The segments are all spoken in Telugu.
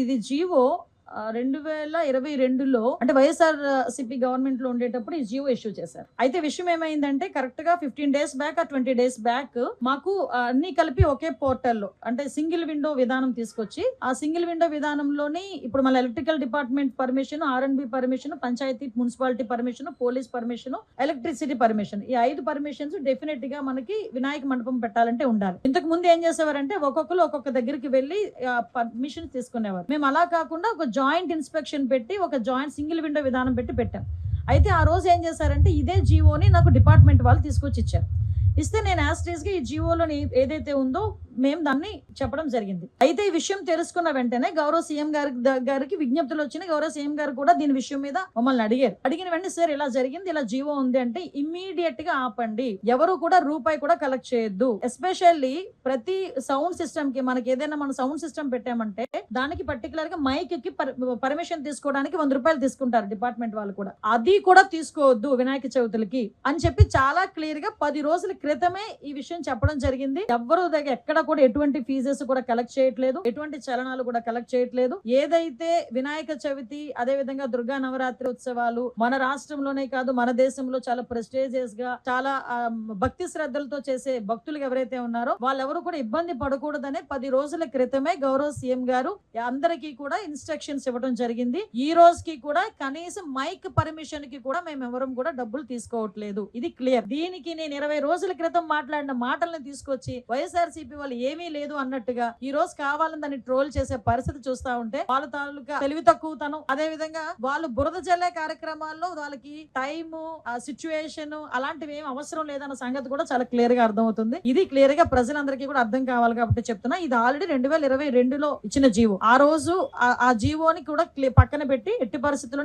ఇది జీవో 2022లో అంటే వైఎస్ఆర్ సిపి గవర్నమెంట్ లో ఉండేటప్పుడు ఈ జియో ఇష్యూ చేశారు. అయితే విషయం ఏమైందంటే కరెక్ట్ గా 15 days బ్యాక్ 20 days బ్యాక్ మాకు అన్ని కలిపి ఒకే పోర్టల్లో అంటే సింగిల్ విండో విధానం తీసుకొచ్చి ఆ సింగిల్ విండో విధానంలోని ఇప్పుడు మన electrical department permission, R&B permission, panchayati municipality permission, police permission, electricity permission, ఈ 5 పర్మిషన్స్ డెఫినెట్ గా మనకి వినాయక మండపం పెట్టాలంటే ఉండాలి. ఇంతకు ముందు ఏం చేసేవారంటే ఒక్కొక్కరు ఒక్కొక్క దగ్గరికి వెళ్లి పర్మిషన్ తీసుకునేవారు. మేము అలా కాకుండా ఒక జాయింట్ ఇన్స్పెక్షన్ పెట్టి ఒక జాయింట్ సింగిల్ విండో విధానం పెట్టాం. అయితే ఆ రోజు ఏం చేశారంటే ఇదే జీవోని నాకు డిపార్ట్మెంట్ వాళ్ళు తీసుకొచ్చి ఇచ్చారు. ఇస్తే నేను యాస్ట్రీస్ గా ఈ జీవోలోని ఏదైతే ఉందో మేము దాన్ని చెప్పడం జరిగింది. అయితే ఈ విషయం తెలుసుకున్న వెంటనే గౌరవ సీఎం గారికి విజ్ఞప్తులు వచ్చినాయి. గౌరవ సీఎం గారు కూడా దీని విషయం మీద మమ్మల్ని అడిగిన వెంటనే సార్ ఇలా జరిగింది, ఇలా జీవో ఉంది అంటే ఇమ్మీడియట్ గా ఆపండి, ఎవరు కూడా రూపాయి కూడా కలెక్ట్ చేయొద్దు. ఎస్పెషల్లీ ప్రతి సౌండ్ సిస్టమ్ కి మనకి ఏదైనా మన సౌండ్ సిస్టమ్ పెట్టామంటే దానికి పర్టికులర్ గా మైక్ కి పర్మిషన్ తీసుకోవడానికి 100 రూపాయలు తీసుకుంటారు డిపార్ట్మెంట్ వాళ్ళు కూడా. అది కూడా తీసుకోవద్దు వినాయక చవితులకి అని చెప్పి చాలా క్లియర్ గా 10 రోజుల క్రితమే ఈ విషయం చెప్పడం జరిగింది. ఎవరు దగ్గర ఎక్కడ కూడా ఎటువంటి ఫీజెస్ కూడా కలెక్ట్ చేయట్లేదు, ఎటువంటి చలనాలు కూడా కలెక్ట్ చేయట్లేదు. ఏదైతే వినాయక చవితి అదే విధంగా దుర్గా నవరాత్రి ఉత్సవాలు మన రాష్ట్రంలోనే కాదు మన దేశంలో చాలా ప్రెస్టేజియస్ గా చాలా భక్తి శ్రద్ధలతో చేసే భక్తులు ఎవరైతే ఉన్నారో వాళ్ళెవరు కూడా ఇబ్బంది పడకూడదనే 10 రోజుల క్రితమే గౌరవ సీఎం గారు అందరికీ కూడా ఇన్స్ట్రక్షన్స్ ఇవ్వడం జరిగింది. ఈ రోజుకి కూడా కనీసం మైక్ పర్మిషన్ కి కూడా మేము ఎవరం కూడా డబ్బులు తీసుకోవట్లేదు. ఇది క్లియర్. దీనికి నేను 20 రోజుల క్రితం మాట్లాడిన మాటలను తీసుకొచ్చి వైఎస్ఆర్సీపీ వాళ్ళు ఏమీ లేదు అన్నట్టుగా ఈ రోజు కావాలని దాన్ని ట్రోల్ చేసే పరిస్థితి చూస్తా ఉంటే వాళ్ళ తాలూకా తెలివి తక్కువతనం, అదే విధంగా వాళ్ళు బురద జల్లే కార్యక్రమాల్లో వాళ్ళకి టైము సిచ్యువేషన్ అలాంటివి ఏం అవసరం లేదన్న సంగతి కూడా చాలా క్లియర్ గా అర్థం అవుతుంది. ఇది క్లియర్ గా ప్రజలందరికీ కూడా అర్థం కావాలి కాబట్టి చెప్తున్నా. ఇది ఆల్రెడీ 2022లో ఇచ్చిన జీవో. ఆ రోజు ఆ జీవోని కూడా పక్కన పెట్టి ఎట్టి పరిస్థితుల్లో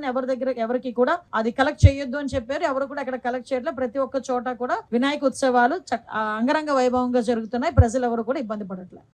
ఎవరికి కూడా అది కలెక్ట్ చేయొద్దు అని చెప్పారు. ఎవరు కూడా అక్కడ కలెక్ట్ చేయట్లేదు. ప్రతి ఒక్క చోట కూడా వినాయక ఉత్సవాలు అంగరంగ వైభవంగా జరుగుతున్నాయి. ప్రజలు ఎవరు కూడా ఇబ్బంది పడట్లేదు.